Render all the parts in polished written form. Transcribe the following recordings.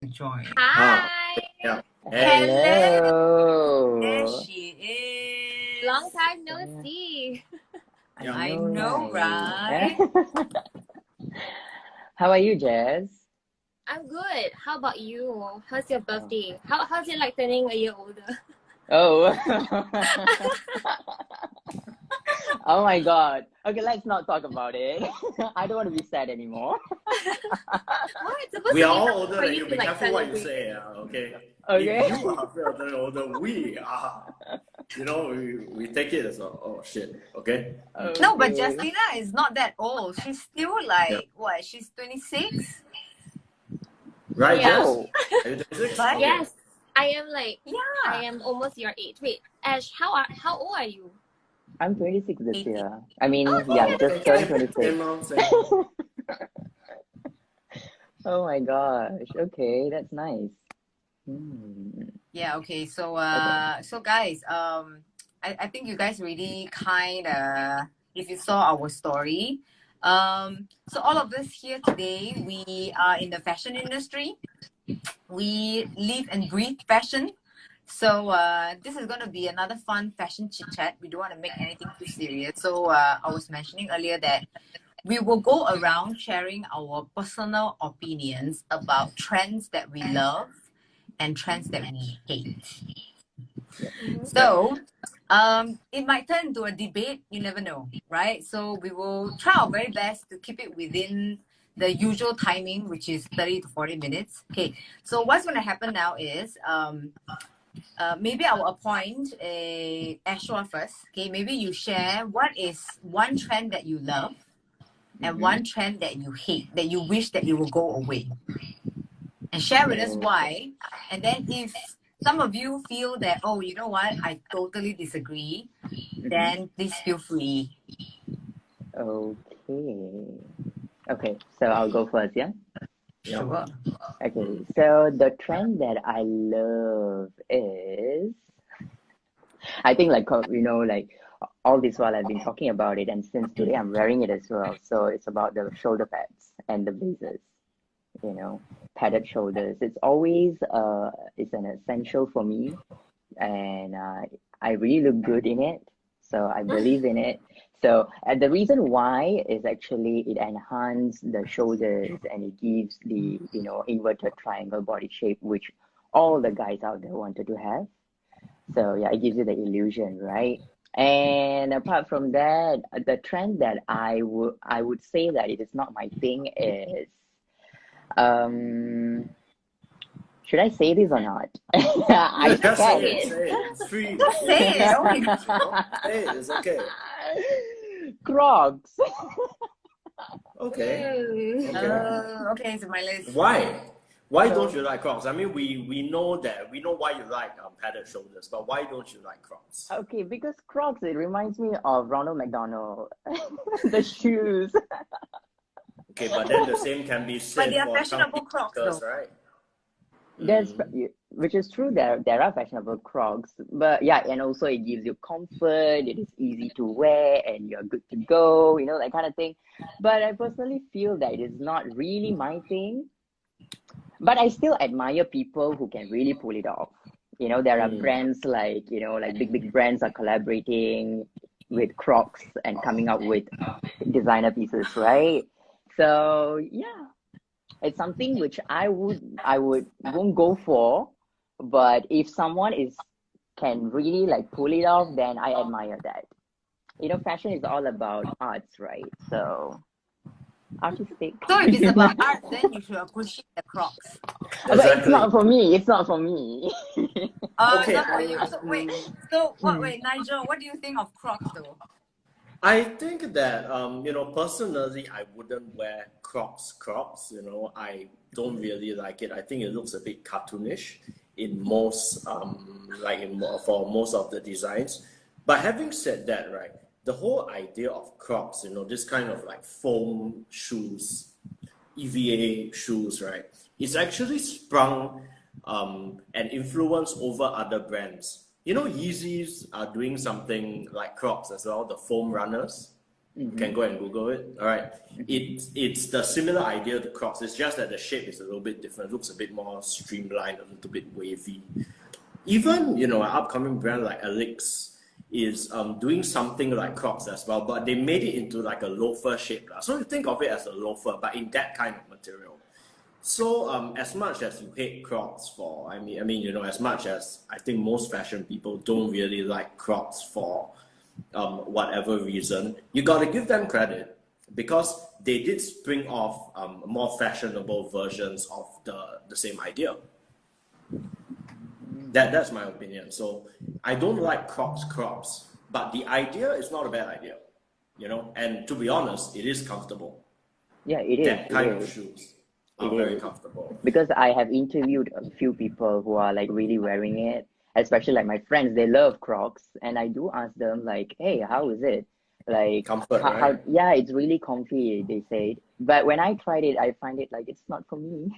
join. Ah, Hi! yeah. Hello! There Hello. she is. Long time no see. Yeah. I know, right? How are you, Jazz? I'm good. How about you? How's your birthday? How's it like turning a year older? Oh. Oh my God. Okay, let's not talk about it. I don't want to be sad anymore. What? It's supposed We to are be all hard older for than you you. to Be like careful what you celebrate. say, okay? Okay. If you are further older, we are. You know, we take it as oh shit, okay? No, but Okay. Justina is not that old. She's still like, what? She's 26? Right, Yeah. Jess? Oh, Are you 26? Right? Okay. Yes, I am like, I Yeah. am almost your age. Wait, Ash, how old are you? I'm 26 this 18. year. I mean, Oh, yeah, yeah, just turned 26. Same round, same. Oh my gosh. Okay, that's nice. Yeah, okay. So Okay. so guys, I think you guys really if you saw our story, so all of us here today, we are in the fashion industry. We live and breathe fashion. So this is going to be another fun fashion chit chat. We don't want to make anything too serious. So I was mentioning earlier that we will go around sharing our personal opinions about trends that we love and trends that we hate. So it might turn into a debate. You never know, right? So we will try our very best to keep it within the usual timing, which is 30 to 40 minutes. Okay, so what's going to happen now is maybe I will appoint a Ashwa first. Okay, maybe you share what is one trend that you love and one trend that you hate, that you wish that it will go away. And share with us why. And then if some of you feel that, oh, you know what, I totally disagree, then please feel free. Okay. Okay, so I'll go first, yeah? Sure. Okay, so the trend that I love is, I think like, like all this while I've been talking about it, and since today I'm wearing it as well. So it's about the shoulder pads and the blazers, padded shoulders. It's always, it's an essential for me, and I really look good in it. So I believe in it. So the reason why is actually it enhances the shoulders and it gives the inverted triangle body shape, which all the guys out there wanted to have. So yeah, it gives you the illusion, right? And apart from that, the trend that I would say that it is not my thing is should I say this or not? I Just can. say it. It's free. Say it. Oh my God. Say it. It's okay. Crocs. Okay. Okay, it's my list. Why? Why don't you like Crocs? I mean, we know why you like padded shoulders, but why don't you like Crocs? Okay, because Crocs, it reminds me of Ronald McDonald. The shoes. Okay, but then the same can be said But they are for fashionable some Crocs, sneakers, though. right? Which is true. There are fashionable Crocs, but yeah, and also it gives you comfort. It is easy to wear, and you're good to go. That kind of thing. But I personally feel that it is not really my thing. But I still admire people who can really pull it off. There are brands like big brands are collaborating with Crocs and coming up with designer pieces, right? So yeah, it's something which I won't go for, but if someone can really like pull it off, then I admire that. Fashion is all about arts, right? So artistic. So if it's about art, then you should appreciate the Crocs. But it's not for me. It's not for me. Okay. Not for you. So wait, Nigel, what do you think of Crocs though? I think that personally, I wouldn't wear Crocs. I don't really like it. I think it looks a bit cartoonish in most for most of the designs. But having said that, right, the whole idea of Crocs, this kind of like foam shoes, EVA shoes, right, it's actually sprung and influenced over other brands. Yeezys are doing something like Crocs as well, the foam runners. You can go and Google it. All right. It's the similar idea to Crocs. It's just that the shape is a little bit different. It looks a bit more streamlined, a little bit wavy. Even, an upcoming brand like Alex is doing something like Crocs as well, but they made it into like a loafer shape. So you think of it as a loafer, but in that kind of material. So as much as you hate Crocs for, as much as I think most fashion people don't really like Crocs for whatever reason, you got to give them credit because they did spring off more fashionable versions of the same idea. That's my opinion. So I don't like Crocs, but the idea is not a bad idea, and to be honest, it is comfortable. Yeah, it is. That kind of shoes are very comfortable. Because I have interviewed a few people who are like really wearing it, especially like my friends, they love Crocs, and I do ask them like, hey, how is it? Like, Comfort, how, right? yeah, it's really comfy, they say. But when I tried it, I find it like it's not for me.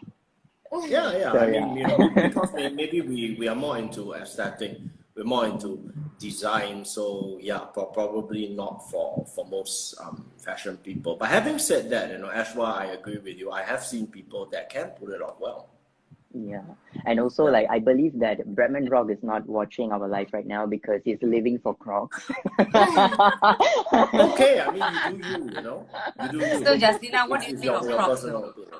Yeah. So, Because maybe we are more into aesthetic, we're more into design. So yeah, probably not for most fashion people. But having said that, Ashwa, I agree with you. I have seen people that can pull it off well. yeah. And also, like, I believe that Bretman Rock is not watching our life right now because he's living for Crocs. Okay, you do you, You do you. So, Justina, what do you It's think of your Crocs? personal opinion.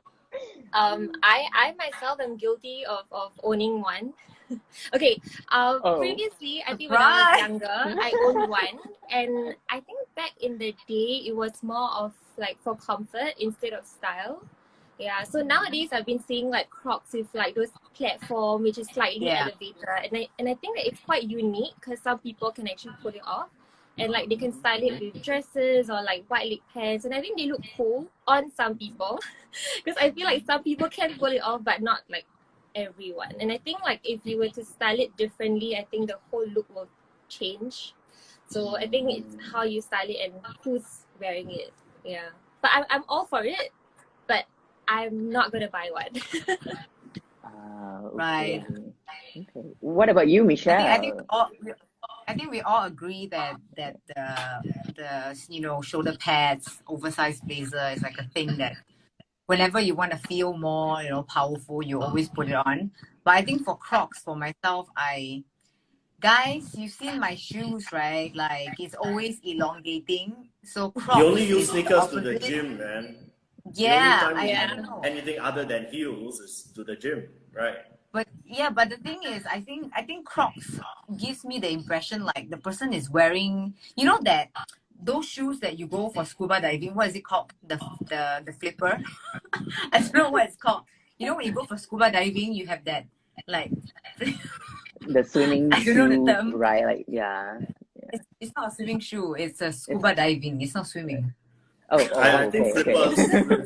I myself am guilty of owning one. Okay, previously, I think when I was younger, I owned one, and I think back in the day, it was more of like for comfort instead of style. Yeah, so nowadays I've been seeing like Crocs with like those platform which is slightly elevated, and I think that it's quite unique because some people can actually pull it off, and like they can style it with dresses or like wide leg pants, and I think they look cool on some people because I feel like some people can pull it off but not like everyone. And I think like if you were to style it differently, I think the whole look will change. So I think it's how you style it and who's wearing it. Yeah, but I'm all for it, but I'm not gonna buy one. Okay. Right. Okay. What about you, Michelle? I think we all agree that the shoulder pads, oversized blazer is like a thing that whenever you want to feel more powerful, you always put it on. But I think for Crocs, for myself, guys, you've seen my shoes, right? Like it's always elongating. So Crocs. You only use is sneakers to the opposite. gym, man. Yeah, the only I time you know. anything other than heels is to the gym, right? But the thing is, I think Crocs gives me the impression like the person is wearing, that those shoes that you go for scuba diving. What is it called? The flipper. I don't know what it's called. When you go for scuba diving, you have that like The swimming I don't know shoe, the term. right? Like, yeah. It's not a swimming shoe. It's a scuba diving. It's not swimming. I think okay.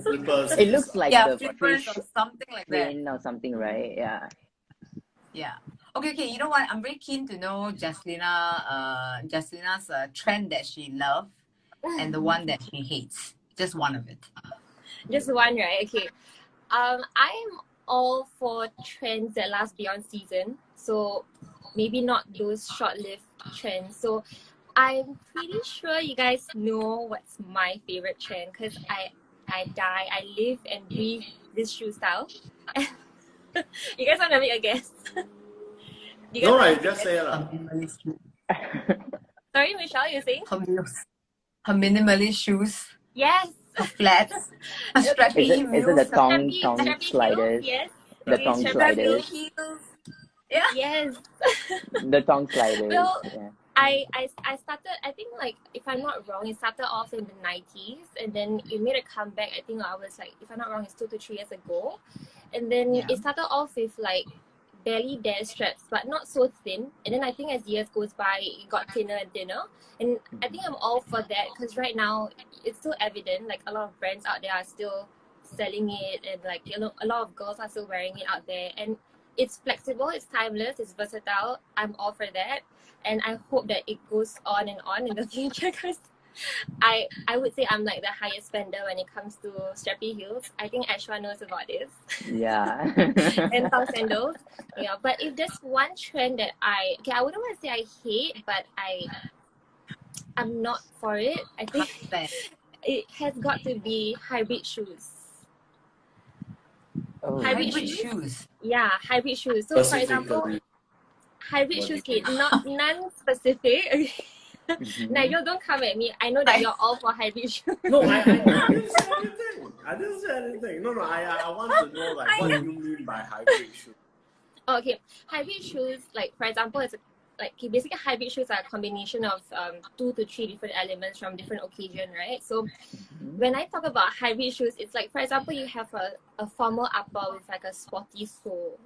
flippers. It looks like the flippers fish or something like that. fin or something, right? Yeah. Yeah. Okay. You know what? I'm very keen to know Justina's trend that she loves and the one that she hates. Just one of it. Just one, right? Okay. I'm all for trends that last beyond season. So maybe not those short-lived trends. So I'm pretty sure you guys know what's my favorite trend because I live and breathe this shoe style. You guys want to make a guess? No, I just say Sorry, Michelle, you're saying? Her minimalist shoes. Yes. Her flats. Her strappy Is it the tongue strappy sliders? Heels, yes. The tongue sliders. Heels. Yeah. Yes. The tongue sliders. Well, yeah. I started, I think like, if I'm not wrong, it started off in the 90s and then it made a comeback. I think I was like, if I'm not wrong, it's 2 to 3 years ago. And then it started off with like belly dare straps, but not so thin. And then I think as years goes by, it got thinner and thinner. And I think I'm all for that because right now it's still evident, like a lot of brands out there are still selling it and like a lot of girls are still wearing it out there. And it's flexible, it's timeless, it's versatile. I'm all for that. And I hope that it goes on and on in the future because I would say I'm like the highest spender when it comes to strappy heels. I think Ashwa knows about this. Yeah. And thong sandals. Yeah, but if there's one trend that I wouldn't want to say I hate, but I I'm not for it. I think 100%. it has got to be hybrid shoes. Oh, Hybrid Hybrid shoes? shoes. Yeah, hybrid shoes. So for example, Specifically, hybrid what do shoes, you okay, not non-specific. mhm. Nigel, don't come at me. I know that you're all for hybrid shoes. No, I didn't say anything. I didn't say anything. No, I want to know like what do you mean by hybrid shoe? Okay, hybrid shoes, like for example, it's like okay, basically hybrid shoes are a combination of 2 to 3 different elements from different occasion, right? So when I talk about hybrid shoes, it's like for example, you have a formal upper with like a sporty sole,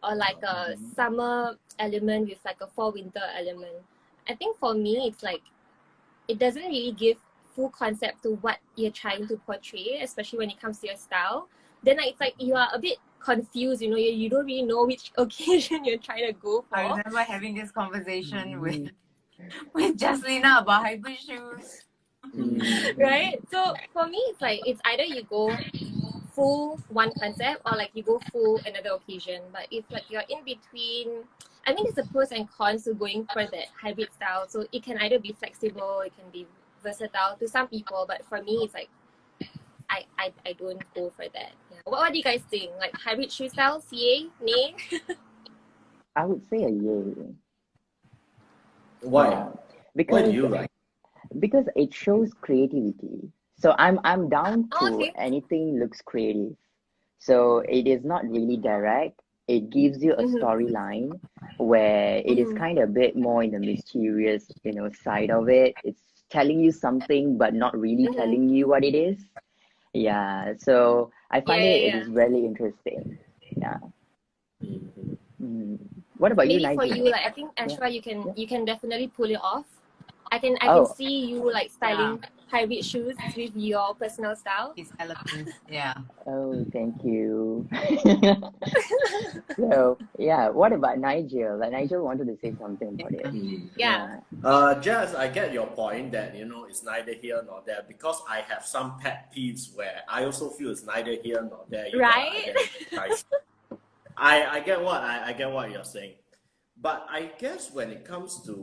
or like a summer element with like a fall winter element. I think for me, it's like it doesn't really give full concept to what you're trying to portray, especially when it comes to your style. Then like, it's like you are a bit confused, you know, you don't really know which occasion you're trying to go for. I remember having this conversation with Jaslina about hybrid shoes. Right? So for me, it's like it's either you go full one concept or like you go full another occasion. But if like you're in between, I mean, there's a pros and cons to going for that hybrid style. So it can either be flexible, it can be versatile to some people, but for me, it's like I don't go for that. Yeah. What do you guys think? Like hybrid shoe styles, yay, nay? I would say a yay. Why? Yeah. Why Because do you like? because it shows creativity. So I'm down to Okay. anything looks creative. So it is not really direct. It gives you a storyline where it is kind of a bit more in the mysterious, you know, side of it. It's telling you something but not really telling you what it is. Yeah. So I find it is really interesting. Yeah. What about you, Maybe for Nigel? you, like I think Yeah. Ashra, Yeah. you can definitely pull it off. I can Oh, see you like styling hybrid shoes with your personal style. His elements. Yeah. oh, thank you. So yeah, what about Nigel? Like Nigel wanted to say something about it. Yeah. Jazz, I get your point that it's neither here nor there because I have some pet peeves where I also feel it's neither here nor there. Right? I get what you're saying, but I guess when it comes to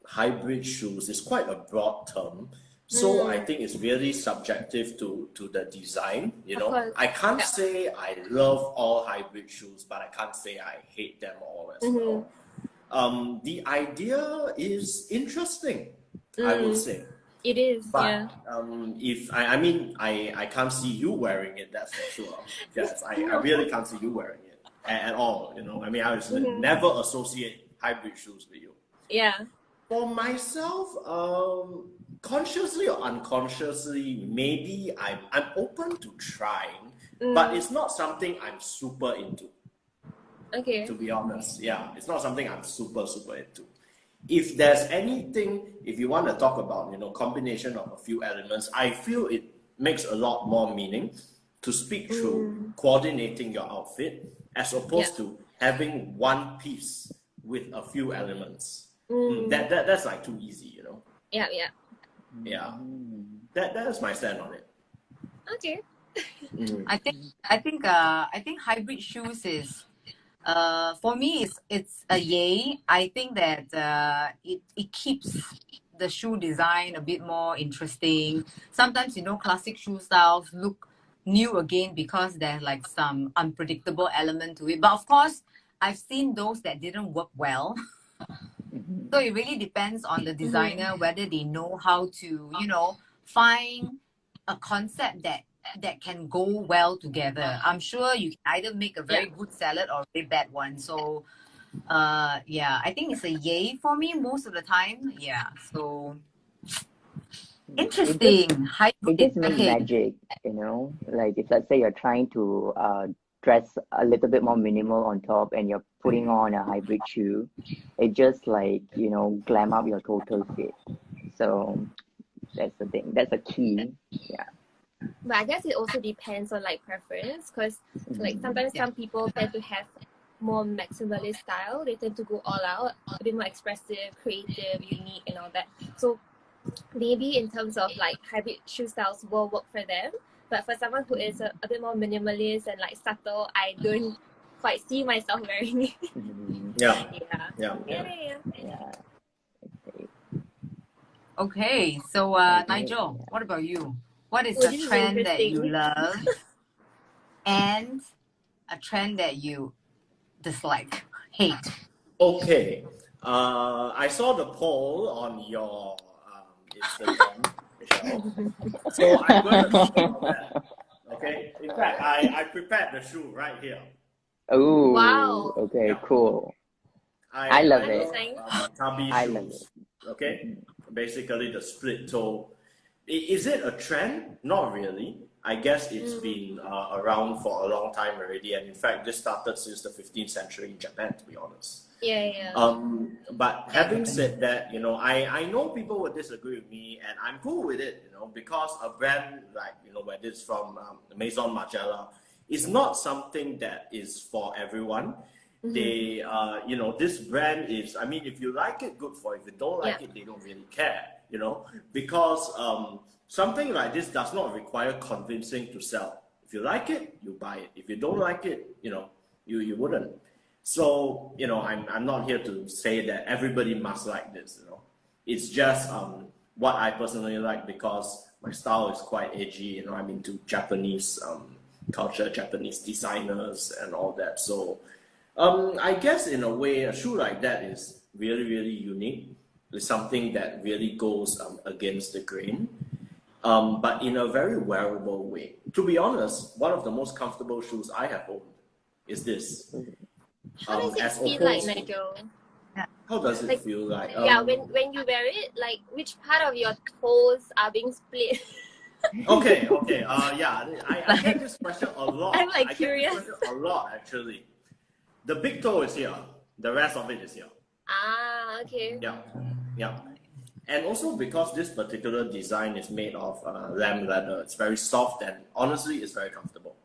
hybrid shoes, it's quite a broad term. So I think it's really subjective to the design. You know, course. I can't say I love all hybrid shoes, but I can't say I hate them all as well. The idea is interesting, I would say. It is, But if I mean I can't see you wearing it, that's for sure. Yes, I really can't see you wearing it at all. You know, I mean I would never associate hybrid shoes with you. Yeah. For myself, consciously or unconsciously, maybe I'm open to trying, but it's not something I'm super into. Okay. To be honest, yeah, it's not something I'm super into. If there's anything, if you want to talk about, combination of a few elements, I feel it makes a lot more meaning to speak through coordinating your outfit as opposed to having one piece with a few elements. That's like too easy, you know. Yeah. Yeah. That's my stand on it. Okay. I think hybrid shoes is for me it's a yay. I think that it keeps the shoe design a bit more interesting. Sometimes classic shoe styles look new again because there's like some unpredictable element to it. But of course, I've seen those that didn't work well. So it really depends on the designer whether they know how to, find a concept that can go well together. I'm sure you can either make a very good salad or a very bad one. So I think it's a yay for me most of the time. Yeah. So interesting. It just makes magic, like if let's say you're trying to dress a little bit more minimal on top and you're putting on a hybrid shoe, it just glam up your total fit. So that's the thing. That's a key. Yeah. But I guess it also depends on like preference, because like sometimes some people tend to have more maximalist style. They tend to go all out, a bit more expressive, creative, unique, and all that. So maybe in terms of like hybrid shoe styles will work for them. But for someone who is a bit more minimalist and like subtle, I don't quite see myself wearing it. Yeah. Okay, so Okay, Nigel, yeah. what about you? What is Oh, a this is trend that you interesting. love and a trend that you dislike, hate? Okay. I saw the poll on your Instagram, Michelle. So I'm going to talk about that. Okay. In fact, I prepared the shoe right here. Oh, Wow. okay, Yeah. cool. I love I it. love Nice. tubby I love shoes. it. Okay. Basically, the split toe. Is it a trend? Not really. I guess it's been around for a long time already, and in fact, this started since the 15th century in Japan, to be honest. Yeah. But having said that, I know people would disagree with me, and I'm cool with it, because a brand like, where this is from, Maison Margiela, is not something that is for everyone. They, this brand is, I mean, if you like it, good for it. If you don't like it, they don't really care, because something like this does not require convincing to sell. If you like it, you buy it. If you don't like it, you wouldn't. So, I'm not here to say that everybody must like this, It's just what I personally like, because my style is quite edgy, I'm into Japanese culture, Japanese designers and all that. So I guess in a way, a shoe like that is really, really unique. It's something that really goes against the grain, but in a very wearable way. To be honest, one of the most comfortable shoes I have owned is this. How does it As feel like, opposed to, Nigel? how does it Like, feel like? yeah, when you wear it, like which part of your toes are being split? Okay. Yeah, I get this question a lot. I'm like I curious. get this question a lot, actually. The big toe is here. The rest of it is here. Ah, okay. Yeah. And also because this particular design is made of lamb leather, it's very soft and honestly, it's very comfortable.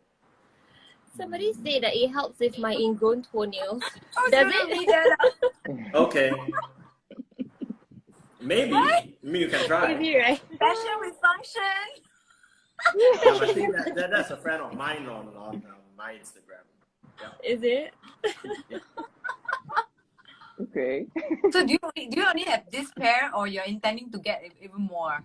Somebody say that it helps with my ingrown toenails. Oh, Does so it? Okay. Maybe. I mean, you can try. Maybe, right? Fashion with function. Yeah, I think that's a friend of mine on my Instagram. Yeah. Is it? Yeah. Okay. So do you only have this pair, or you're intending to get even more?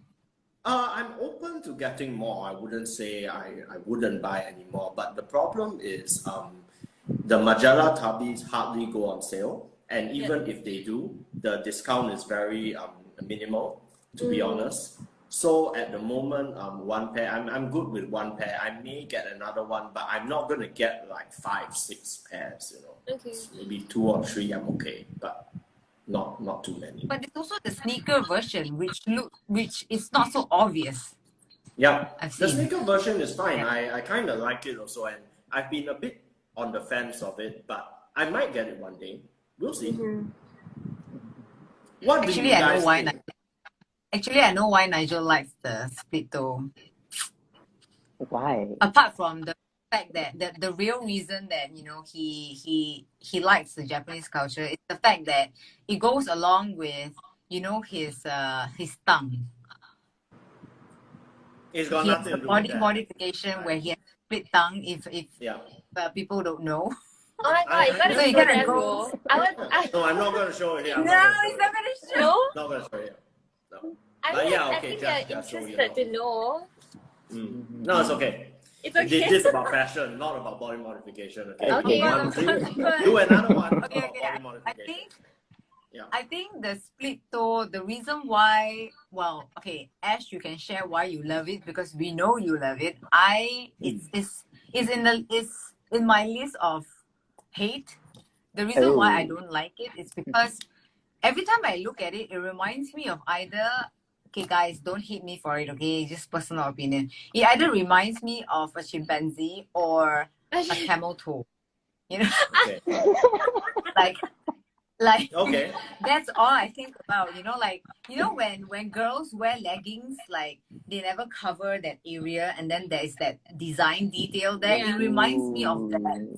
I'm open to getting more. I wouldn't say I wouldn't buy anymore. But the problem is the Margiela Tabis hardly go on sale. And even if they do, the discount is very minimal, to be honest. So at the moment, one pair, I'm good with one pair. I may get another one, but I'm not going to get like 5, 6 pairs, Okay. Maybe 2 or 3, I'm okay. But not too many. But there's also the sneaker version, which is not so obvious. Yeah, I've the seen. sneaker version is fine. Yeah. I kind of like it also, and I've been a bit on the fence of it, but I might get it one day. We'll see. What do you Actually, I guys know why. think? Actually, I know why Nigel likes the split toe. Why? Apart from the fact that the real reason that he likes the Japanese culture is the fact that it goes along with his tongue. It's got He has nothing a to do with body that. modification where he has split tongue. If people don't know. Oh my god, you gotta So you show gotta them, go. bro. No, I'm not going to show it here. I'm No, not he's not gonna show. No? Not going to show it. No. I But mean, yeah, I okay, think just you're so you interested know. to know. No, it's okay. It's okay. This is about fashion, not about body modification. Okay. Okay. Do another one Okay, about body modification. I think the split toe, the reason why, well, okay, Ash, you can share why you love it, because we know you love it. It's in my list of hate. The reason why I don't like it is because every time I look at it, it reminds me of either, okay guys, don't hate me for it, okay, just personal opinion. It either reminds me of a chimpanzee or a camel toe. Okay. Like Okay. that's all I think about, when girls wear leggings, like they never cover that area, and then there is that design detail there. It reminds me of that.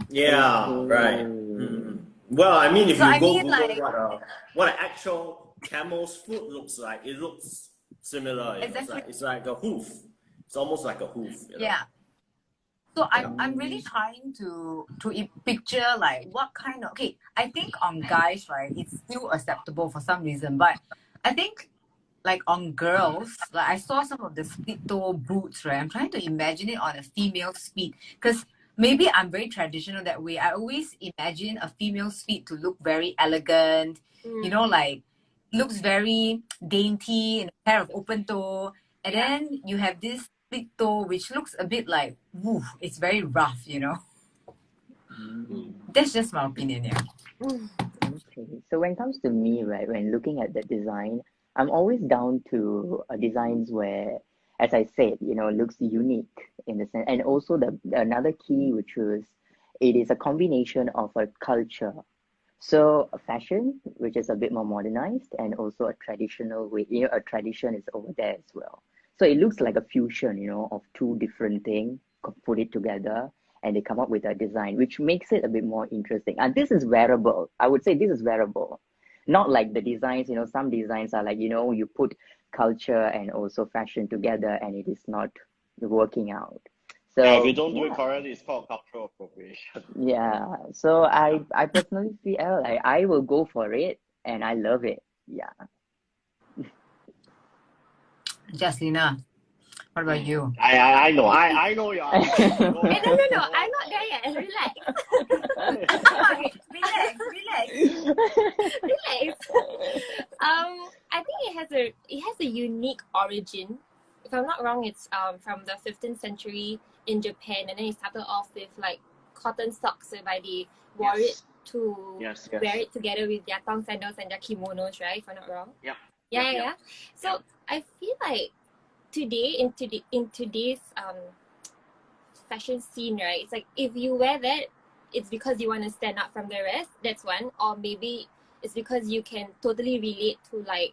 Yeah, right. Well, I mean, if So you I go mean, Google what an actual camel's foot looks like, it looks similar. Exactly. It's like a hoof. It's almost like a hoof. Yeah. So I'm really trying to picture like what kind of, okay, I think on guys, right, it's still acceptable for some reason, but I think like on girls, like I saw some of the split toe boots, right? I'm trying to imagine it on a female's feet because maybe I'm very traditional that way. I always imagine a female's feet to look very elegant, like looks very dainty in a pair of open toe. And then you have this split toe, which looks a bit like, woo, it's very rough, That's just my opinion, yeah. Okay, so when it comes to me, right, when looking at the design, I'm always down to designs where, as I said, looks unique in the sense, and also the another key, which is it is a combination of a culture. So a fashion, which is a bit more modernized, and also a traditional way, a tradition is over there as well. So it looks like a fusion, of two different things, put it together, and they come up with a design, which makes it a bit more interesting. And this is wearable. I would say this is wearable. Not like the designs, some designs are like, you put culture and also fashion together and it is not working out. So if you don't do it correctly, it's called cultural appropriation. Yeah. So I personally feel like I will go for it and I love it. Yeah. Jaslina, what about you? I know your answer. No, I'm not there yet. Relax. Okay, relax. I think it has a unique origin. If I'm not wrong, it's from the 15th century in Japan, and then it started off with like cotton socks whereby they wore it to wear it together with their thong sandals and their kimonos, right? If I'm not wrong. Yeah. So I feel like today in today's fashion scene, right? It's like if you wear that, it's because you want to stand out from the rest. That's one, or maybe it's because you can totally relate to like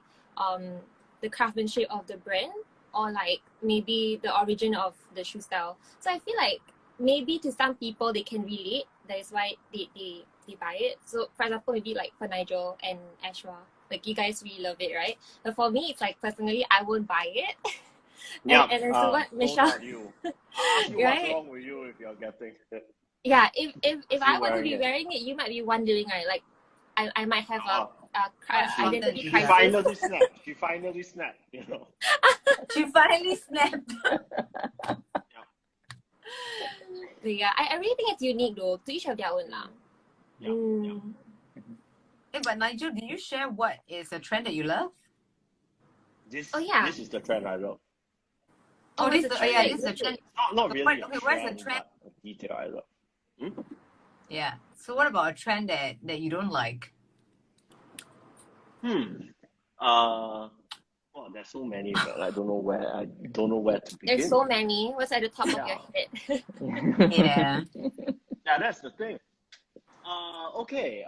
the craftsmanship of the brand, or like maybe the origin of the shoe style. So I feel like maybe to some people they can relate. That is why they buy it. So for example, maybe like for Nigel and Ashra, like you guys really love it, right? But for me, it's like personally, I won't buy it. And so what Michelle, you. Ask you right? What's wrong with you if you're getting it? Yeah, if I were to be wearing it, you might be wondering, right? Like, I might have a identity crisis. She finally snapped, She finally snapped. So yeah, I really think it's unique though. To each of their own lah. Hey, but Nigel, do you share what is a trend that you love? This is the trend I love. This is the trend. Not really. Okay, what's the trend? But a detail I love. Yeah. So what about a trend that you don't like? Well, there's so many, but I don't know where to begin. There's so many. What's at the top of your head? Yeah. Yeah, that's the thing. Okay.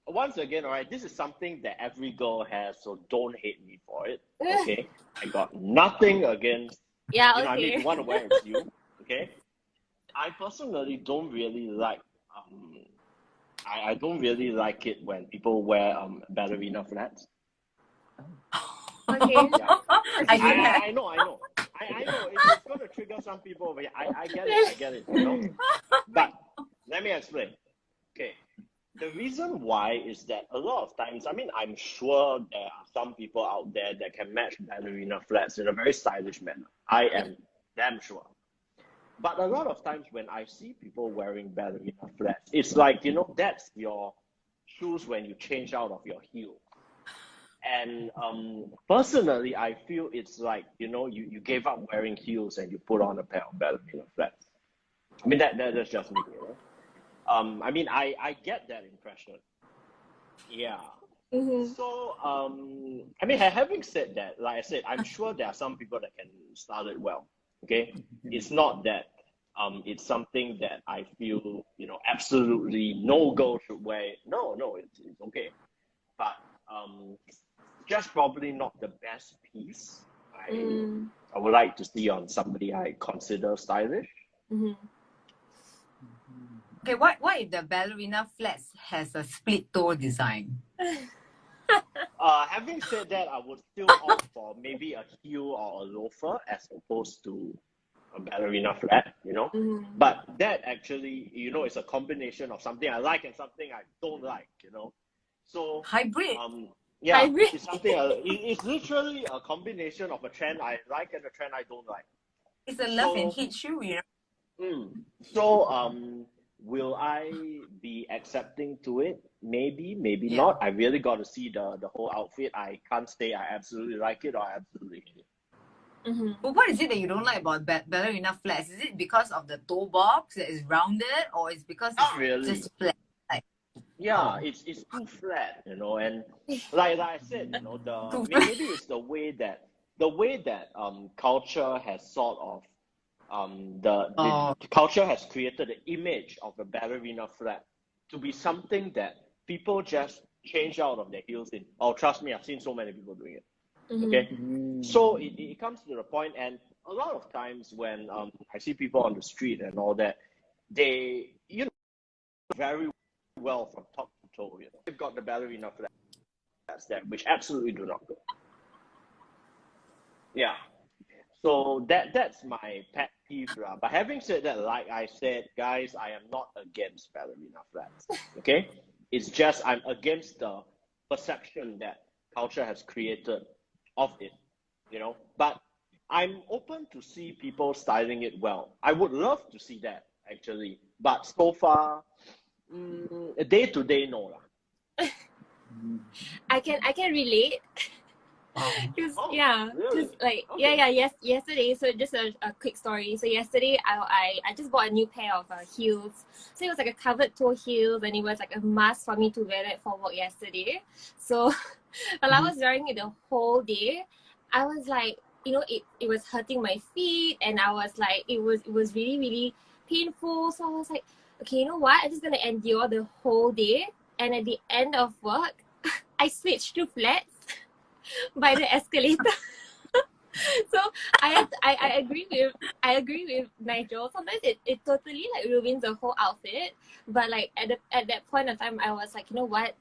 Once again, all right, this is something that every girl has, so don't hate me for it. Okay. I got nothing against. Yeah, okay. I mean, if you want to wear it's you. Okay. I personally don't really like. I don't really like it when people wear ballerina flats. Okay. Yeah. I know. I know it's going to trigger some people, but I get it, But let me explain. Okay. The reason why is that a lot of times, I mean, I'm sure there are some people out there that can match ballerina flats in a very stylish manner. I am damn sure. But a lot of times when I see people wearing ballerina flats, it's like, that's your shoes when you change out of your heel. And personally, I feel it's like, you gave up wearing heels and you put on a pair of ballerina flats. I mean, that's just me, I mean, I get that impression. Yeah. Mm-hmm. So, I mean, having said that, like I said, I'm sure there are some people that can style it well. Okay. It's not that it's something that I feel, absolutely no girl should wear it. No, it's okay. But just probably not the best piece I would like to see on somebody I consider stylish. Mm-hmm. Okay, what if the ballerina flats has a split toe design? Having said that, I would still opt for maybe a heel or a loafer as opposed to a ballerina flat, But that actually, is a combination of something I like and something I don't like, So Hybrid. Yeah, Hybrid. it's something. It's literally a combination of a trend I like and a trend I don't like. It's a love and So, hate shoe, you know. so will I be accepting to it? Maybe, maybe Yeah. not. I really got to see the whole outfit. I can't say I absolutely like it or I absolutely hate it. But what is it that you don't like about ballerina flats? Is it because of the toe box that is rounded, or it's because Not it's really. just flat? Like, Yeah, it's too flat, you know, and like I said, you know, too flat. maybe it's the way that culture has sort of the culture has created the image of the ballerina flat to be something that people just change out of their heels in. Oh, trust me, I've seen so many people doing it. Okay, so it comes to the point, and a lot of times when I see people on the street and all that, they very well from top to toe. You know, they've got the ballerina flats there, which absolutely do not go. Yeah. So that's my pet peeve, but having said that, like I said, guys, I am not against ballerina flats. Okay, it's just I'm against the perception that culture has created of it. You know, but I'm open to see people styling it well. I would love to see that actually, but so far, day to day, no lah. I can relate. Cause Really? like Okay. yes, yesterday. So just a quick story. So yesterday I just bought a new pair of heels. So it was like a covered toe heels, and it was like a must for me to wear that for work yesterday. So while I was wearing it the whole day, I was like, it was hurting my feet, and I was like, it was really really painful. So I was like, okay, you know what? I'm just gonna endure the whole day, and at the end of work, I switched to flats by the escalator. So I agree with Nigel. Sometimes it totally like ruins the whole outfit. But like at that point of time, I was like, you know what?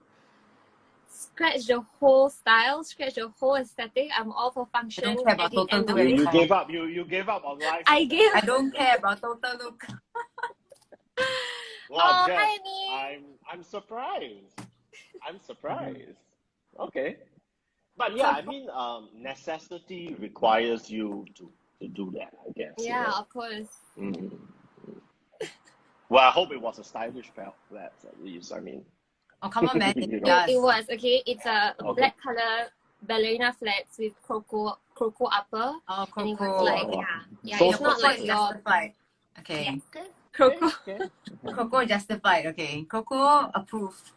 Scratch the whole style, scratch the whole aesthetic. I'm all for I function don't care at about the total end of look the day. You anymore. gave up. You gave up on life. I gave. I don't care about total look. Well, Oh, Jeff, hi, me. I'm surprised. I'm surprised. Okay. But yeah, I mean, necessity requires you to do that, I guess. Yeah, of course. Mhm. Well, I hope it was a stylish pair of flats at least. I mean, Oh, come on, man. you know. It Yes. was okay. It's a Okay. black color ballerina flats with croco upper. Oh, And it was Coco. like Wow. yeah, So it's not Coco like is specific. your justified. Okay. yes, croco. Okay. Coco justified. Okay. Coco approved.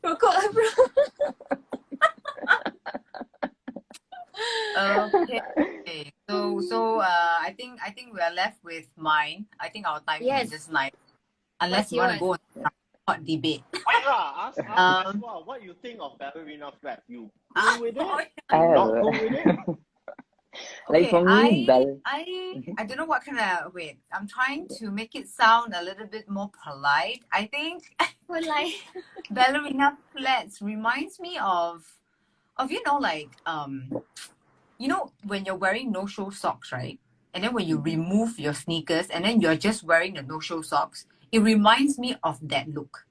Croco upper. Okay. So I think we are left with mine. I think our time Yes. is just nice. Unless What's you want to yours? go on a hot debate. Wait, ask Ashwa what you think of ballerina flat. You cool with it? You not cool with it? Like Okay, for me, I don't know what kind of wait. I'm trying to make it sound a little bit more polite. I think Well, like ballerina flats reminds me of like when you're wearing no-show socks, right? And then when you remove your sneakers and then you're just wearing the no-show socks, it reminds me of that look.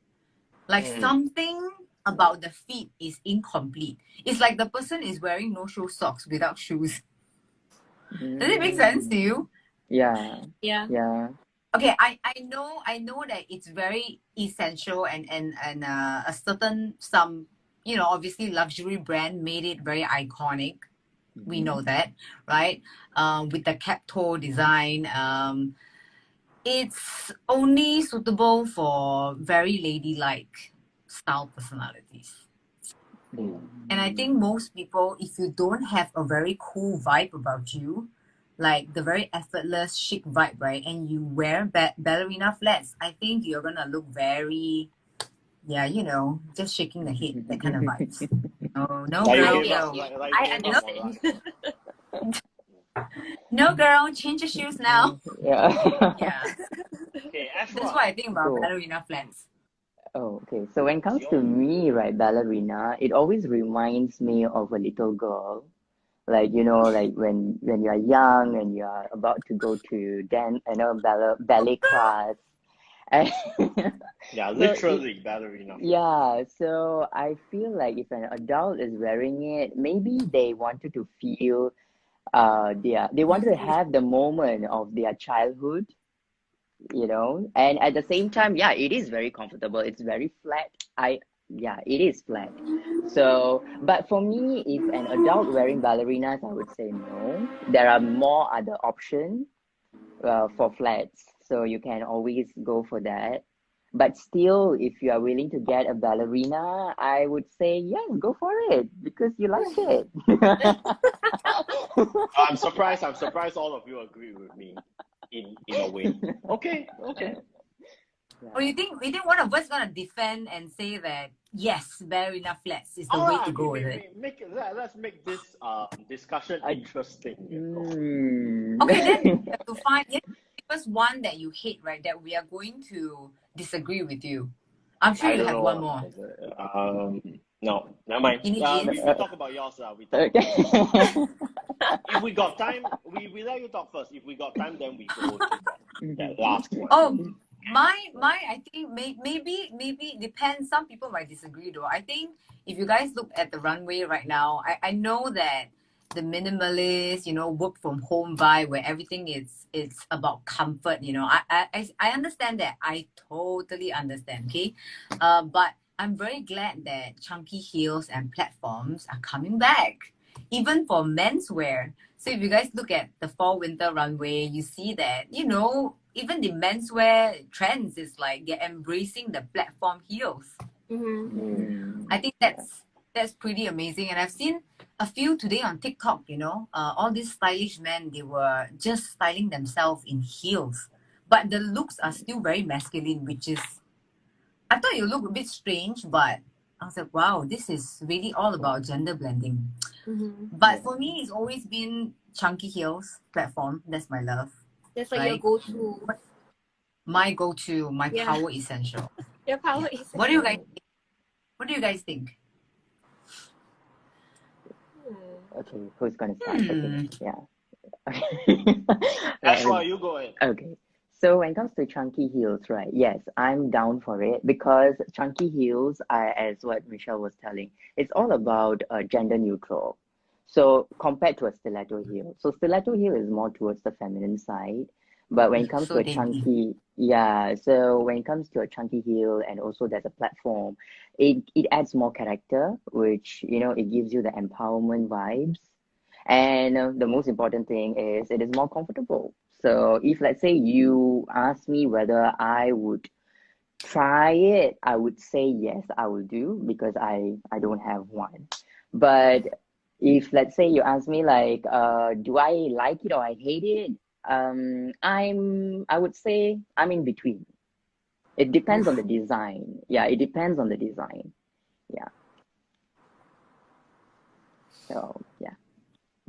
Like something about the feet is incomplete. It's like the person is wearing no-show socks without shoes. Does it make sense to you? Yeah. yeah. Okay, I know that it's very essential and a certain obviously luxury brand made it very iconic. We know that, right? With the cap toe design, it's only suitable for very ladylike style personalities. And I think most people, if you don't have a very cool vibe about you, like the very effortless chic vibe, right? And you wear ballerina flats, I think you're gonna look very, just shaking the head, that kind of vibes. No, Like girl, you gave up, no. like I you gave up on understand. life. No, girl, change your shoes now. Yeah. Yeah, Okay, that's Ashwa. what I think about Cool. ballerina flats. Oh, okay. So when it comes to me, right, ballerina, it always reminds me of a little girl. Like, like when you are young and you are about to go to ballet class, And Yeah, so literally ballerina. yeah, so I feel like if an adult is wearing it, maybe they wanted to feel they wanted to have the moment of their childhood, and at the same time, yeah, it is very comfortable. It's very flat. Yeah, it is flat. So, but for me, if an adult wearing ballerinas, I would say no. There are more other options for flats, so you can always go for that. But still, if you are willing to get a ballerina, I would say yes, go for it because you like it. I'm surprised. I'm surprised all of you agree with me in a way. Okay, okay. Or you think one of us gonna defend and say that yes, ballerina flats is the All way right, to go with it? let's make this discussion interesting. Okay, then you have to find give us one that you hate, right? That we are going to disagree with you. I'm sure I you don't have know one what. more. No, never mind. Any jeans? We talk about yours. We talk Okay. about yours. If we got time, we let you talk first. If we got time, then we go to that last one. Oh, my, I think maybe depends. Some people might disagree though. I think if you guys look at the runway right now, I know that the minimalist, work from home vibe where everything is it's about comfort. I understand that. I totally understand. Okay, but I'm very glad that chunky heels and platforms are coming back, even for menswear. So if you guys look at the fall winter runway, you see that, even the menswear trends is like they're embracing the platform heels. I think that's pretty amazing. And I've seen a few today on TikTok, all these stylish men, they were just styling themselves in heels. But the looks are still very masculine, which is, I thought it would look a bit strange, but I was like, wow, this is really all about gender blending. But for me, it's always been chunky heels platform. That's my love. That's like your Right? go-to. My go-to, my Yeah. power essential. Your power is. What do you guys think? What do you guys think? Okay, who's gonna start? Okay, yeah. Ashwa, you go ahead. Okay. So when it comes to chunky heels, right? Yes, I'm down for it because chunky heels are, as what Michelle was telling, it's all about gender neutral. So compared to a stiletto heel, so stiletto heel is more towards the feminine side, but when it comes to So a dainty. chunky, yeah, so when it comes to a chunky heel and also there's a platform, it adds more character, which it gives you the empowerment vibes. And the most important thing is it is more comfortable. So if let's say you ask me whether I would try it, I would say yes, I will do because I don't have one. But if let's say you ask me like, do I like it or I hate it? I would say I'm in between. It depends on the design. Yeah, it depends on the design. Yeah. So yeah.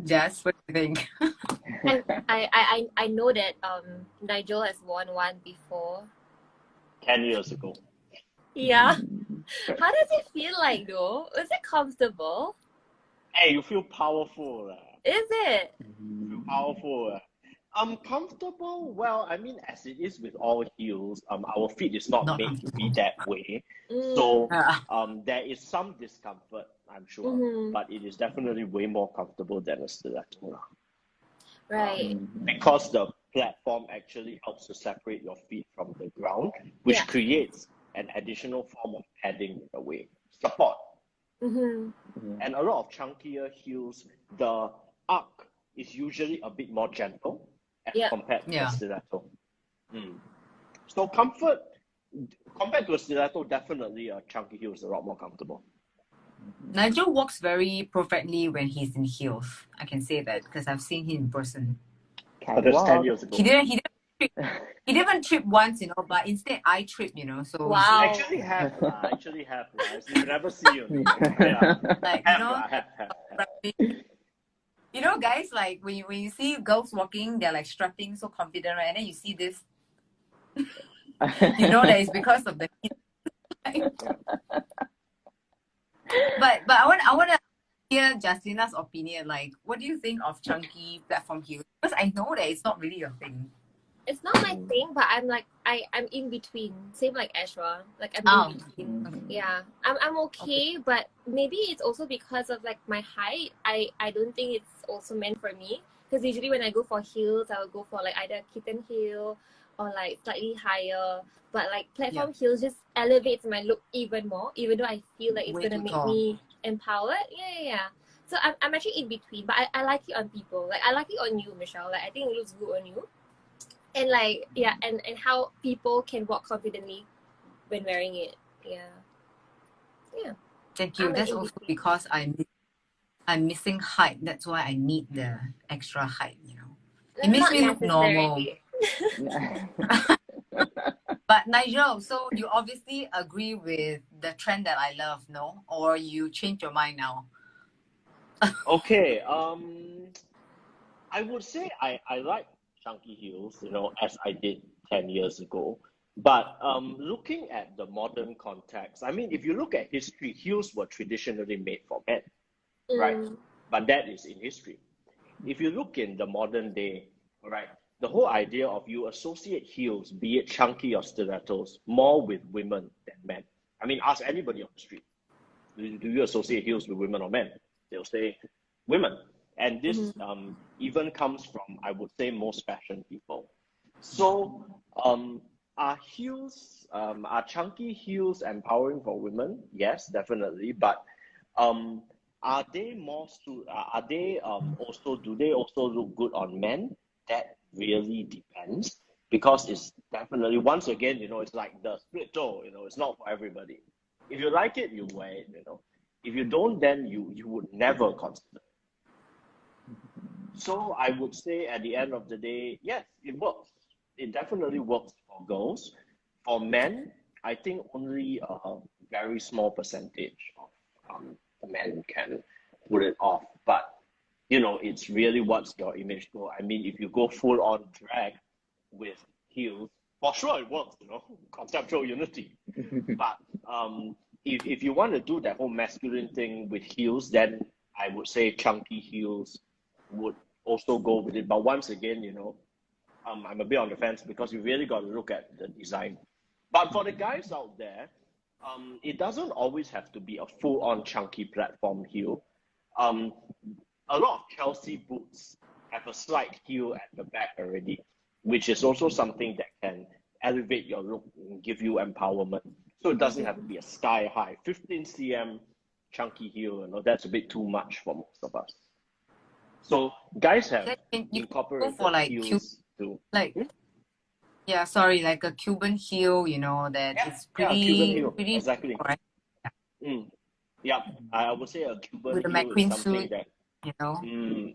Just what do you think? And I know that Nigel has worn one before. 10 years ago. Yeah. How does it feel like though? Is it comfortable? Hey, you feel powerful. Is it? You feel powerful. Comfortable. Well, I mean, as it is with all heels, our feet is not Not made to be comfortable. that way. So, Ah. there is some discomfort, I'm sure, but it is definitely way more comfortable than a stiletto. Right. Because the platform actually helps to separate your feet from the ground, which Yeah. creates an additional form of padding in a way, support. And a lot of chunkier heels, the arc is usually a bit more gentle as compared to a stiletto. So comfort, compared to a stiletto, definitely a chunky heel is a lot more comfortable. Nigel walks very perfectly when he's in heels. I can say that because I've seen him in person. But that's 10 Catwalk. years ago. He didn't trip once, but instead I tripped, so Wow. I actually have. You never see you. Yeah. like Have. guys, like when you see girls walking, they're like strutting so confident, right? And then you see this, that it's because of the heat. But I want to hear Justina's opinion. Like, what do you think of chunky platform heels? Because I know that it's not really your thing. It's not my thing, but I'm like I'm in between. Same like Ashra. Like I'm in between. Yeah. I'm okay, but maybe it's also because of like my height. I don't think it's also meant for me. Because usually when I go for heels, I will go for like either a kitten heel or like slightly higher. But like platform heels just elevates my look even more, even though I feel like it's Way gonna too make tall. me empowered. Yeah. So I'm actually in between, but I like it on people. Like I like it on you, Michelle. Like I think it looks good on you. And like and how people can walk confidently when wearing it. Yeah. Thank you. I'm That's in also between. because I'm missing height. That's why I need the extra height, you know. It makes Not me look normal. necessarily. But Nigel, so you obviously agree with the trend that I love, no? Or you change your mind now? Okay, I would say I like chunky heels, as I did 10 years ago. But looking at the modern context, I mean, if you look at history, heels were traditionally made for men, right? But that is in history. If you look in the modern day, right, the whole idea of you associate heels, be it chunky or stilettos, more with women than men. I mean, ask anybody on the street. Do you associate heels with women or men? They'll say women. And this even comes from, I would say, most fashion people. So, are heels, are chunky heels empowering for women? Yes, definitely. But are they are they also, do they also look good on men? That really depends, because it's definitely, once again, it's like the split toe, it's not for everybody. If you like it, you wear it. If you don't, then you would never consider. So I would say at the end of the day, yes, it works. It definitely works for girls. For men, I think only a very small percentage of the men can pull it off. But it's really what's your image goal. I mean, if you go full on drag with heels, for sure it works, conceptual unity. But if you want to do that whole masculine thing with heels, then I would say chunky heels would also go with it. But once again, I'm a bit on the fence, because you really got to look at the design. But for the guys out there, it doesn't always have to be a full-on chunky platform heel. A lot of Chelsea boots have a slight heel at the back already, which is also something that can elevate your look and give you empowerment. So it doesn't have to be a sky high 15 cm chunky heel. That's a bit too much for most of us. So guys have You incorporated go for like heels too. Like like a Cuban heel, that it's Cuban heel, pretty exactly. right? Yeah, I would say a Cuban With a heel is McQueen something suit, that you know.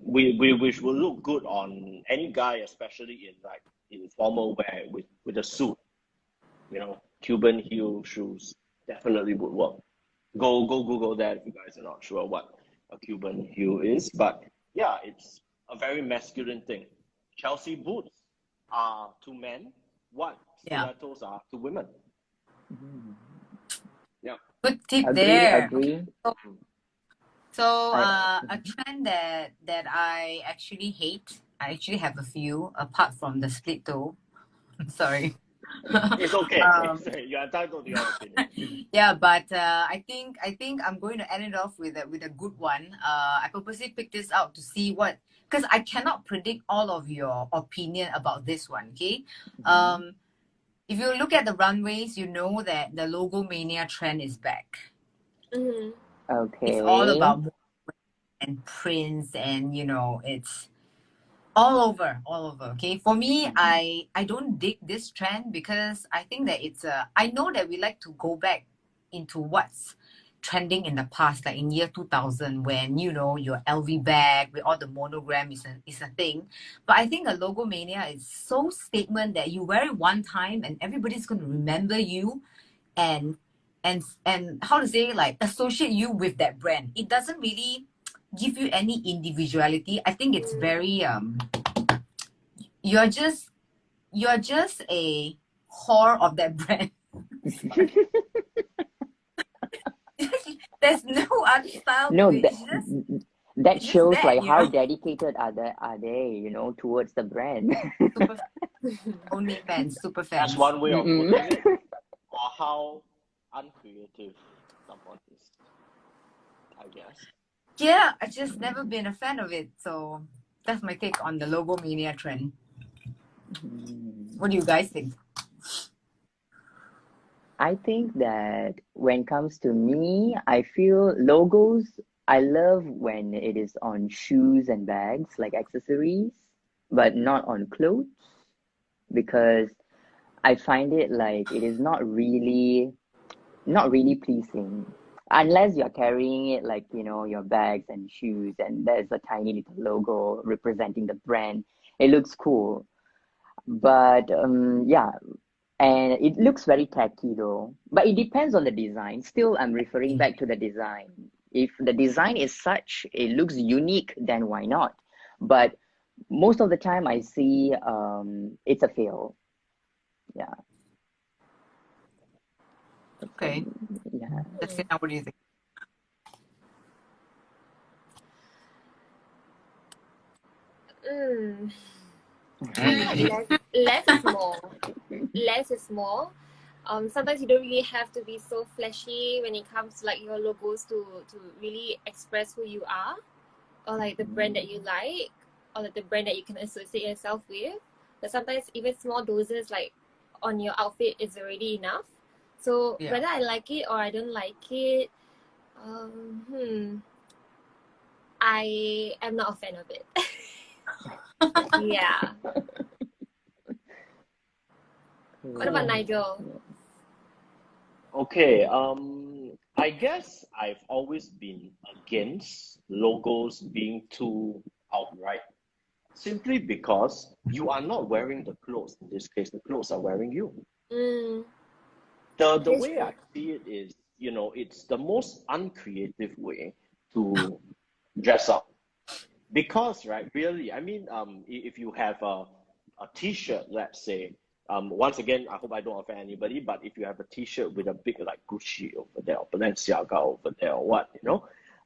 which will look good on any guy, especially in formal wear with a suit. Cuban heel shoes definitely would work. Go Google that if you guys are not sure what a Cuban heel is. But yeah, it's a very masculine thing. Chelsea boots are to men what stilettos are to women. Yeah. Good tip Agree, there. agree. Okay. So a trend that I actually hate. I actually have a few apart from the split toe. Sorry. It's okay. You're entitled to your opinion. Yeah, but I think I'm going to end it off with a good one. I purposely picked this out to see what, because I cannot predict all of your opinion about this one. Okay, if you look at the runways, you know that the logomania trend is back. Okay. It's all about and prints, and it's all over. Okay, for me, I don't dig this trend, because I think that I know that we like to go back into what's trending in the past, like in year 2000, when your LV bag with all the monogram is a thing. But I think a logomania is so statement that you wear it one time and everybody's going to remember you, and how to say, like, associate you with that brand. It doesn't really give you any individuality. I think it's very you're just a whore of that brand. There's no other style No, to it. that it's just shows that, like how dedicated are they, towards the brand. Super. Only fans, super That's fans. one way of putting it, or how uncreative someone is, I guess. Yeah, I just never been a fan of it. So that's my take on the logomania trend. What do you guys think? I think that when it comes to me, I feel logos, I love when it is on shoes and bags, like accessories, but not on clothes, because I find it like it is not really pleasing. Unless you're carrying it like, your bags and shoes, and there's a tiny little logo representing the brand. It looks cool. But yeah, and it looks very tacky though. But it depends on the design. Still, I'm referring back to the design. If the design is such, it looks unique, then why not? But most of the time, I see it's a fail. Yeah. Okay. Yeah. Let's see now. What do you think? Less is more. Less is more. Sometimes you don't really have to be so flashy when it comes to like your logos to really express who you are, or like the brand that you like, or like the brand that you can associate yourself with. But sometimes even small doses like on your outfit is already enough. So Yeah. whether I like it or I don't like it, I am not a fan of it. Yeah. What about Nigel? Okay, I guess I've always been against logos being too outright, simply because you are not wearing the clothes. In this case, the clothes are wearing you. Mm, The that's way true. I see it is, it's the most uncreative way to dress up. Because, right, really, I mean, if you have a t-shirt, let's say, once again, I hope I don't offend anybody, but if you have a t-shirt with a big like Gucci over there or Balenciaga over there or what,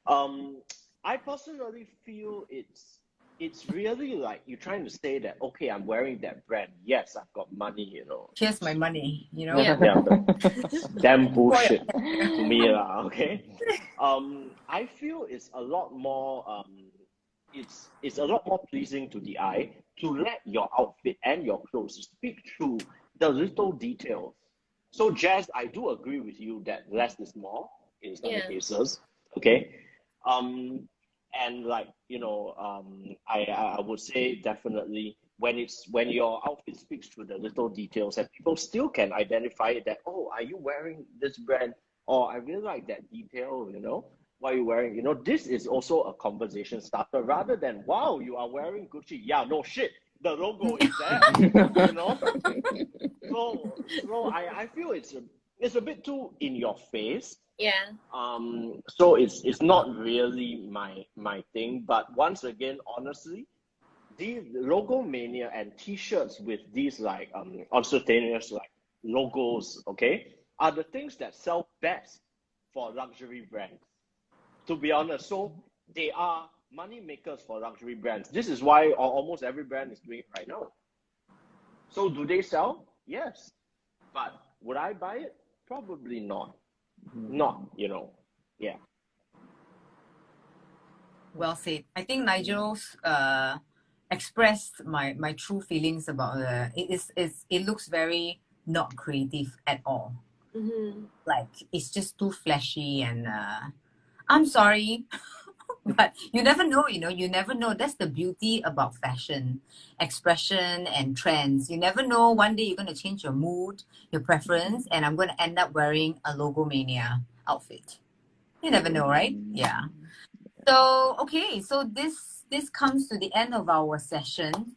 I personally feel it's really like you're trying to say that, okay, I'm wearing that brand. Yes, I've got money. Here's my money. Yeah. Yeah, but damn bullshit to me lah. Okay, I feel it's a lot more it's a lot more pleasing to the eye to let your outfit and your clothes speak through the little details. So, Jazz, I do agree with you that less is more in some Yeah. cases. Okay, and like I would say definitely when your outfit speaks through the little details and people still can identify it that, oh, are you wearing this brand, or I really like that detail, what are you wearing, this is also a conversation starter rather than, wow, you are wearing Gucci. Yeah, no shit, the logo is there. you know so I feel it's a bit too in your face. Yeah. So it's not really my thing. But once again, honestly, the logo mania and T-shirts with these like ostentatious like logos, okay, are the things that sell best for luxury brands. To be honest, so they are money makers for luxury brands. This is why almost every brand is doing it right now. So do they sell? Yes, but would I buy it? Probably not. Not, yeah. Well said. I think Nigel's expressed my true feelings about it looks very not creative at all. Mm-hmm. Like it's just too flashy and I'm sorry. But you never know, you never know. That's the beauty about fashion, expression, and trends. You never know. One day you're going to change your mood, your preference, and I'm going to end up wearing a logomania outfit. You never know, right? Yeah. So, okay. So this comes to the end of our session.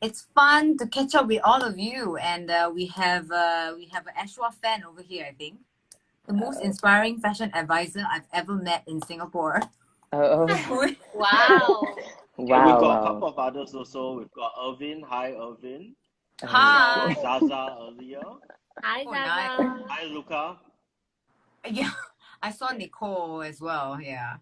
It's fun to catch up with all of you. And we have an Ashwa fan over here, I think. The most inspiring fashion advisor I've ever met in Singapore. Oh, Wow. And we've got a wow. couple of others also. We've got Irvin. Hi, Irvin. Hi. Zaza earlier. Hi, Oh, Zaza. nice. Hi, Luca. Yeah, I saw Nicole as well. Yeah.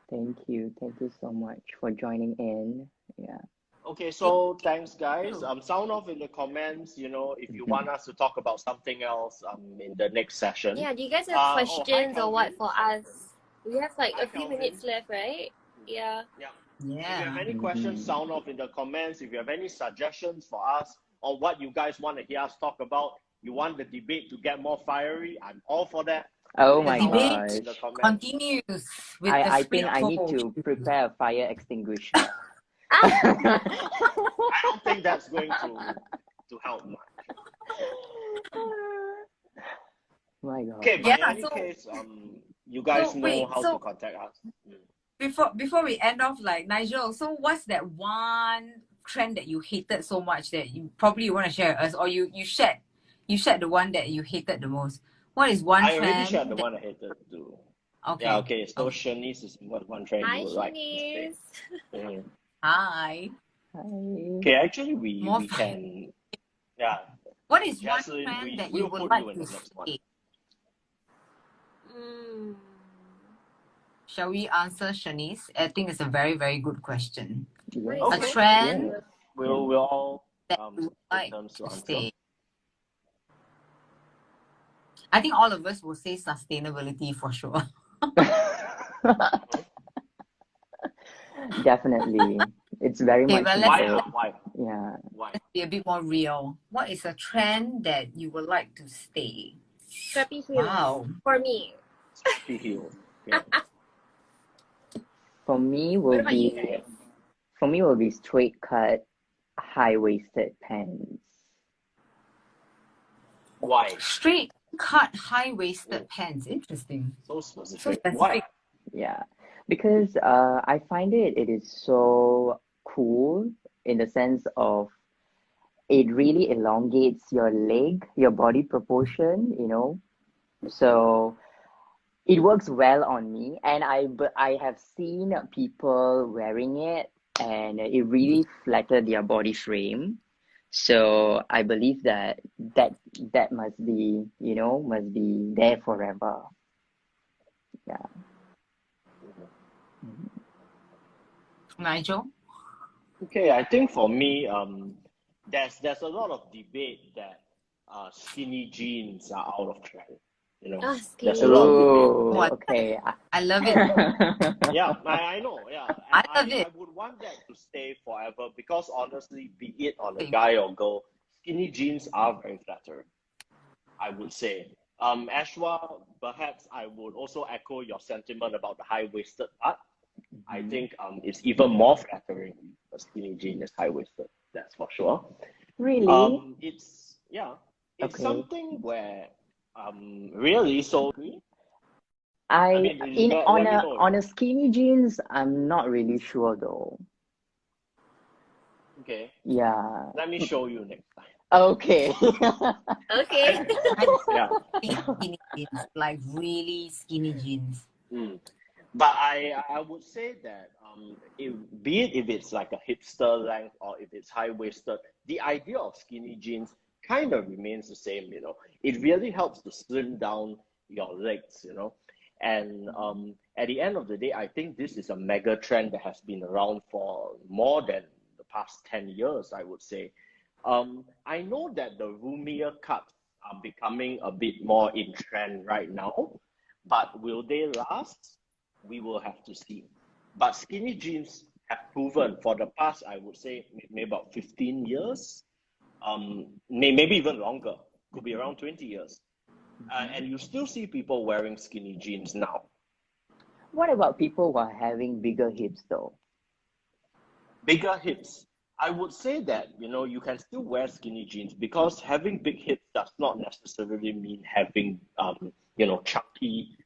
Thank you. Thank you so much for joining in. Yeah. Okay, so thanks, guys. Sound off in the comments, you know, if you want us to talk about something else in the next session. Yeah, do you guys have questions or what for us? We have like a few Calvin. minutes left, right? Yeah. Yeah. Yeah. If you have any questions, sound off in the comments. If you have any suggestions for us or what you guys want to hear us talk about, you want the debate to get more fiery, I'm all for that. Oh The my debate gosh. continues with the I sweet think I need talk. to prepare a fire extinguisher. I don't think that's going to help much. My God. Okay, but Yeah, in any case, you guys know how to contact us. Before we end off, like Nigel, so what's that one trend that you hated so much that you probably want to share with us, or you shared the one that you hated the most? What is one I trend? already shared the one I hated too. Okay. Yeah, okay. So Shanice is one trend Hi, you would like to Shanice. say. Hi. Okay, actually we can, yeah. What is Jocelyn, one trend that we'll you would put like you in to the next one. see? Shall we answer Shanice? I think it's a very, very good question. Yeah. A trend We'll all that you would like terms to to answer. stay. I think all of us will say sustainability for sure. Definitely. It's very much Why? Yeah. Why? Let's be a bit more real. What is a trend that you would like to stay? Strappy heels. Wow. For me. Strappy heels. Yeah. For me will be straight cut, high waisted pants. Why? Straight cut, high waisted pants. Interesting. So specific. Why? Yeah, because I find it is so cool in the sense of it really elongates your leg, your body proportion, you know. So it works well on me, and I have seen people wearing it, and it really flattered their body frame. So I believe that must be, must be there forever. Yeah. Nigel? Okay, I think for me, there's a lot of debate that skinny jeans are out of trend. You know, there's a lot of debate. Okay. I love it. Yeah, I know. Yeah, I love it. I would want that to stay forever because honestly, be it on a guy or girl, skinny jeans are very flattering, I would say. Ashwa, perhaps I would also echo your sentiment about the high-waisted part. I think it's even more flattering. A skinny jean is high-waisted, that's for sure. Really? It's something where really so. On a skinny jeans, I'm not really sure though. Okay. Yeah. Let me show you next time. Okay. Okay. Yeah. Skinny jeans, like really skinny jeans. But I would say that be it if it's like a hipster length or if it's high waisted, the idea of skinny jeans kind of remains the same. You know, it really helps to slim down your legs. You know, and at the end of the day, I think this is a mega trend that has been around for more than the past 10 years. I would say. I know that the roomier cuts are becoming a bit more in trend right now, but will they last? We will have to see. But skinny jeans have proven for the past, I would say, maybe about 15 years, maybe even longer, could be around 20 years. And you still see people wearing skinny jeans now. What about people who are having bigger hips though? Bigger hips. I would say that, you can still wear skinny jeans because having big hips does not necessarily mean having, chunky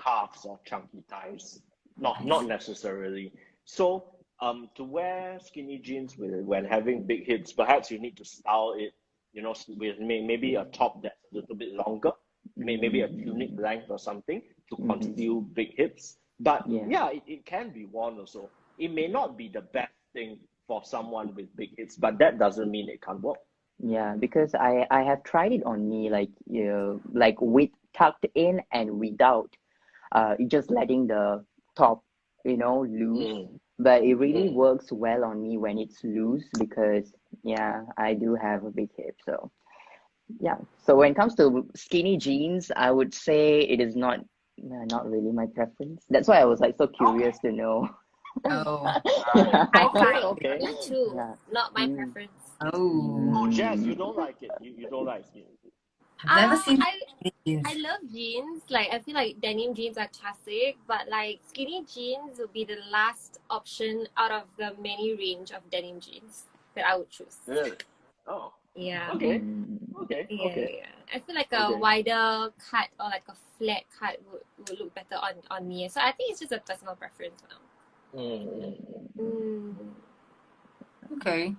calves or chunky thighs. Not necessarily. So to wear skinny jeans when having big hips, perhaps you need to style it, with maybe a top that's a little bit longer, maybe a tunic length or something to conceal big hips. But it can be worn also. It may not be the best thing for someone with big hips, but that doesn't mean it can't work. Yeah, because I have tried it on me, like with tucked in and without, just letting the top, loose. but it really works well on me when it's loose because yeah, I do have a big hip. So yeah. So when it comes to skinny jeans, I would say it is not really my preference. That's why I was like so curious to know. Oh. I find Okay. me too. Yeah. Not my Mm. preference. Oh. Oh, Jazz, you don't like it. You don't like skinny. I've never seen I jeans. I love jeans. Like I feel like denim jeans are classic, but like skinny jeans would be the last option out of the many range of denim jeans that I would choose. Really? Oh. Yeah. Okay. Mm. Okay. Yeah, Okay. yeah. I feel like a Okay. wider cut or like a flat cut would look better on me. So I think it's just a personal preference now. Mm. Okay.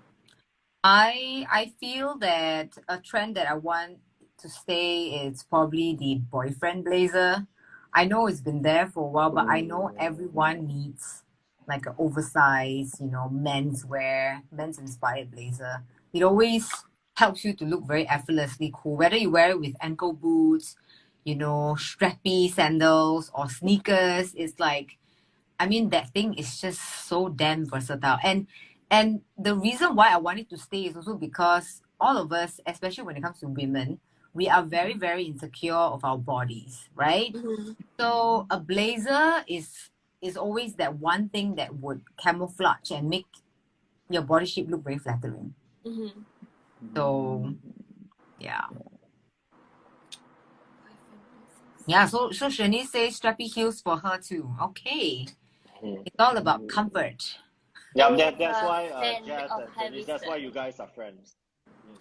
I feel that a trend that I want to stay is probably the boyfriend blazer. I know it's been there for a while, but I know everyone needs like an oversized, menswear, men's inspired blazer. It always helps you to look very effortlessly cool, whether you wear it with ankle boots, strappy sandals or sneakers. It's like, I mean, that thing is just so damn versatile. And the reason why I wanted to stay is also because all of us, especially when it comes to women, we are very, very insecure of our bodies, right? Mm-hmm. So a blazer is always that one thing that would camouflage and make your body shape look very flattering. Mm-hmm. So yeah. Yeah, so Shanice says strappy heels for her too. Okay. It's all about comfort. Yeah, Always that's a why fan Jazz of and heavy Shanice, that's why skirt. you guys are friends.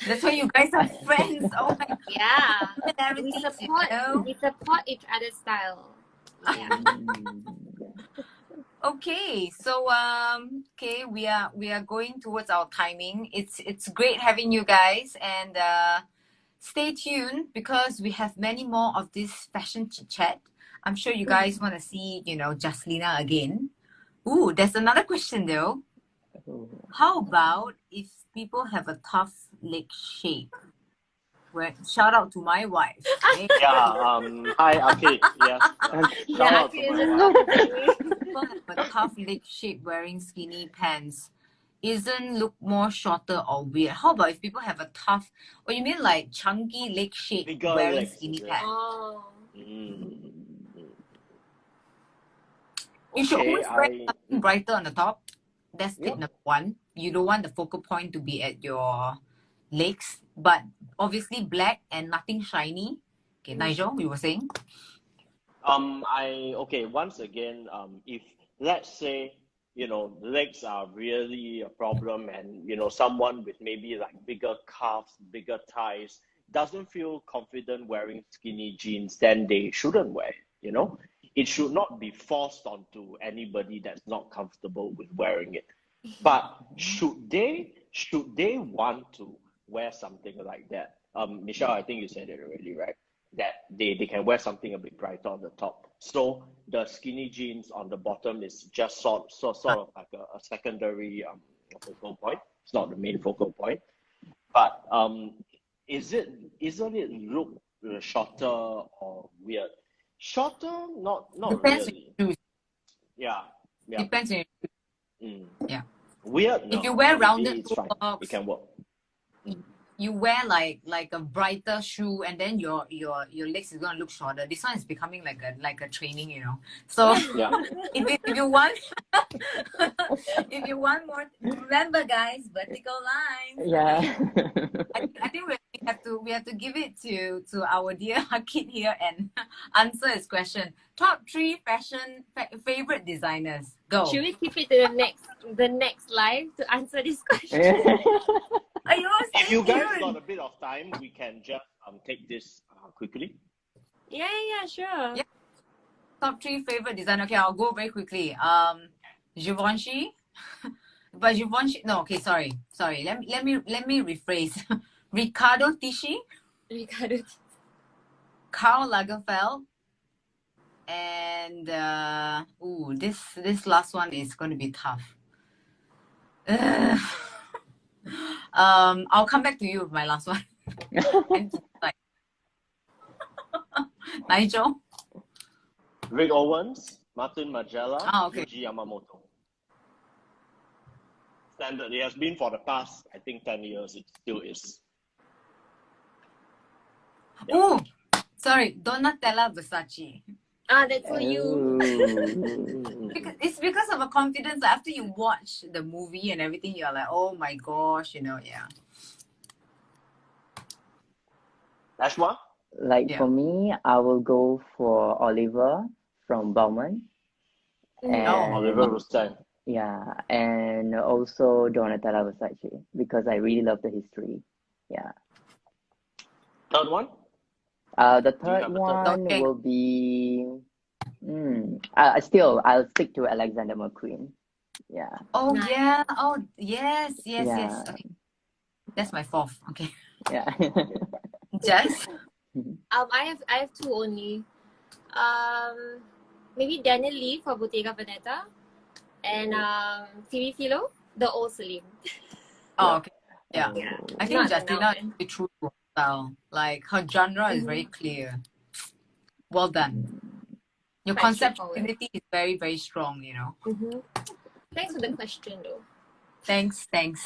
That's why you guys are friends. Oh my Yeah. We similarities, support each other's style. Yeah. Okay, so okay, we are going towards our timing. It's great having you guys, and stay tuned because we have many more of this fashion chit chat. I'm sure you guys want to see, Jaslina again. Ooh, there's another question though. How about if people have a tough leg shape? Well, shout out to my wife. Hey, Yeah, hi Akid. Yes. Shout Yeah, out to actually, it's my just wife. opposite me. people have a tough leg shape wearing skinny pants. Isn't look more shorter or weird? How about if people have a tough, or you mean like chunky leg shape Bigger wearing legs, skinny is it? pants? Oh. Mm. You should Okay, always wear something brighter on the top. That's tip Yep. number one. You don't want the focal point to be at your legs, but obviously black and nothing shiny. Okay, Nigel, you were saying? Once again, if let's say, legs are really a problem and, someone with maybe like bigger calves, bigger thighs, doesn't feel confident wearing skinny jeans, then they shouldn't wear it. It should not be forced onto anybody that's not comfortable with wearing it. But should they want to wear something like that? Michelle, I think you said it already, right? That they can wear something a bit brighter on the top. So the skinny jeans on the bottom is just sort of like a secondary focal point. It's not the main focal point. But isn't it look shorter or weird? Shorter, not Depends on really. your shoes. Yeah, yeah. Depends on your Mm. yeah. Weird, If you no. wear rounded It's toe fine. It box, can work. you wear like a brighter shoe, and then your legs is gonna look shorter. This one is becoming like a training, So Yeah. if you want if you want more, remember guys, vertical lines. Yeah. Okay. I think we have to give it to our dear Hakid here and answer his question. Top 3 fashion favorite designers. Go. Should we keep it to the next live to answer this question? Are you all If you guys tuned? got a bit of time, we can just take this quickly. Yeah, sure. Yeah. Top 3 favorite designer. Okay, I'll go very quickly. Givenchy. But Givenchy, no, okay, sorry. Let me rephrase. Riccardo Tisci, Ricardo. Karl Lagerfeld, and this last one is going to be tough. I'll come back to you with my last one. Nigel. Rick Owens, Martin Margiela, Okay. Yuji Yamamoto. standard. It has been for the past, I think, 10 years. It still is. Yeah. Oh, sorry, Donatella Versace. That's for you. It's because of a confidence. After you watch the movie and everything, you're like, oh my gosh, yeah. Ashwa? Like for me, I will go for Oliver from Bauman. And Oliver Rustan. yeah, and also Donatella Versace because I really love the history. Yeah. Third one? The third one will be. I'll stick to Alexander McQueen. Yeah. Oh Nice. yeah. Oh yes. Yeah. Okay, that's my fourth. Okay. Yeah. Just. I have two only. Maybe Daniel Lee for Bottega Veneta, and Phoebe Philo, the old Celine. Oh, okay. Yeah. I think Not Justina is very true to her style. Like her genre is very clear. Well done. Your Quite conceptuality is very, very strong, Thanks for the question, though. Thanks. Thanks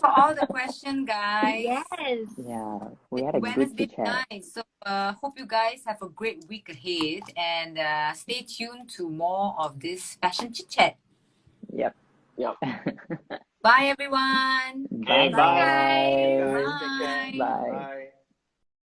for all the questions, guys. Yes. Yeah, we had a good Wednesday chat. night. So hope you guys have a great week ahead, and stay tuned to more of this fashion chit chat. Yep. Bye everyone. Okay, Bye. bye. Bye. Take care. Bye. Bye.